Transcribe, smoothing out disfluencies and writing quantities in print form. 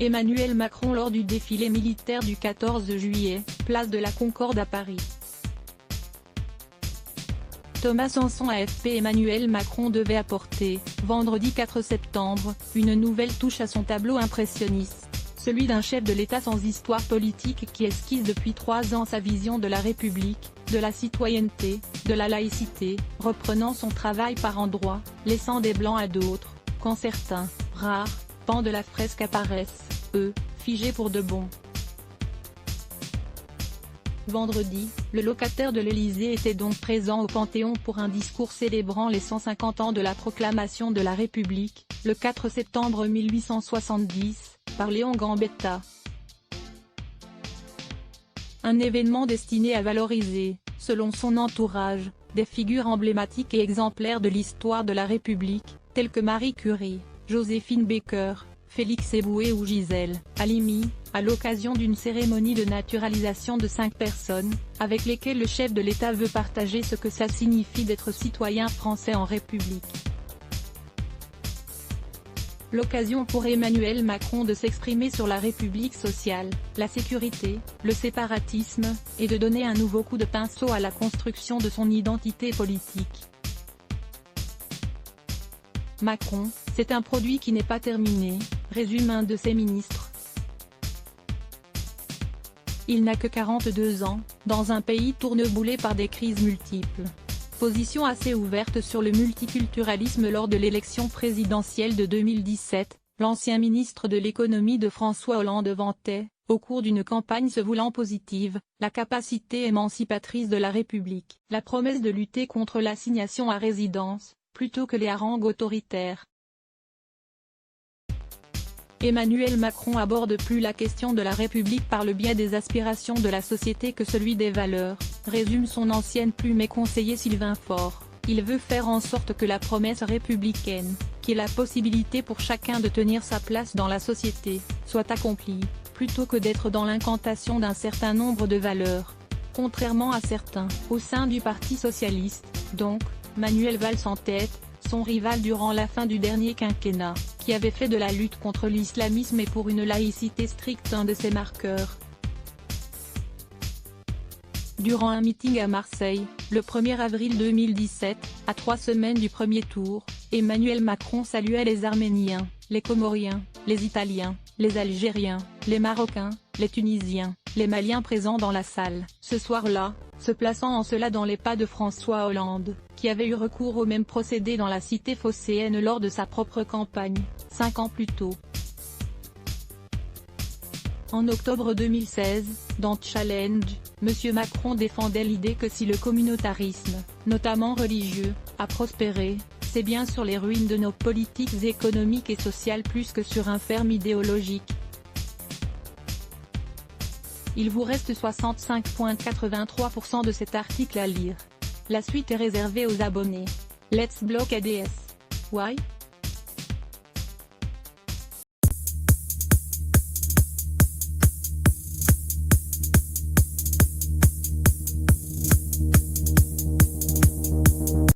Emmanuel Macron lors du défilé militaire du 14 juillet, place de la Concorde à Paris. Thomas Sanson AFP. Emmanuel Macron devait apporter, vendredi 4 septembre, une nouvelle touche à son tableau impressionniste, celui d'un chef de l'État sans histoire politique qui esquisse depuis 3 ans sa vision de la République, de la citoyenneté, de la laïcité, reprenant son travail par endroits, laissant des blancs à d'autres, quand certains, rares, pans de la fresque apparaissent, eux, figés pour de bon. Vendredi, le locataire de l'Élysée était donc présent au Panthéon pour un discours célébrant les 150 ans de la proclamation de la République, le 4 septembre 1870, par Léon Gambetta. Un événement destiné à valoriser, selon son entourage, des figures emblématiques et exemplaires de l'histoire de la République, telles que Marie Curie, Joséphine Baker, Félix Éboué ou Gisèle Halimi, à l'occasion d'une cérémonie de naturalisation de 5 personnes, avec lesquelles le chef de l'État veut partager ce que ça signifie d'être citoyen français en République. L'occasion pour Emmanuel Macron de s'exprimer sur la République sociale, la sécurité, le séparatisme, et de donner un nouveau coup de pinceau à la construction de son identité politique. Macron, c'est un produit qui n'est pas terminé, résume un de ses ministres. Il n'a que 42 ans, dans un pays tourneboulé par des crises multiples. Position assez ouverte sur le multiculturalisme lors de l'élection présidentielle de 2017, l'ancien ministre de l'économie de François Hollande vantait, au cours d'une campagne se voulant positive, la capacité émancipatrice de la République, la promesse de lutter contre l'assignation à résidence, plutôt que les harangues autoritaires. Emmanuel Macron aborde plus la question de la République par le biais des aspirations de la société que celui des valeurs, résume son ancienne plume et conseiller Sylvain Faure. Il veut faire en sorte que la promesse républicaine, qui est la possibilité pour chacun de tenir sa place dans la société, soit accomplie, plutôt que d'être dans l'incantation d'un certain nombre de valeurs. Contrairement à certains, au sein du Parti socialiste, donc, Manuel Valls en tête, son rival durant la fin du dernier quinquennat, qui avait fait de la lutte contre l'islamisme et pour une laïcité stricte un de ses marqueurs. Durant un meeting à Marseille, le 1er avril 2017, à 3 semaines du premier tour, Emmanuel Macron saluait les Arméniens, les Comoriens, les Italiens, les Algériens, les Marocains, les Tunisiens, les Maliens présents dans la salle. Ce soir-là, se plaçant en cela dans les pas de François Hollande, qui avait eu recours au même procédé dans la cité phocéenne lors de sa propre campagne, 5 ans plus tôt. En octobre 2016, dans Challenge, M. Macron défendait l'idée que si le communautarisme, notamment religieux, a prospéré, c'est bien sur les ruines de nos politiques économiques et sociales plus que sur un ferme idéologique. Il vous reste 65,83% de cet article à lire. La suite est réservée aux abonnés. Let's block ADS. Why?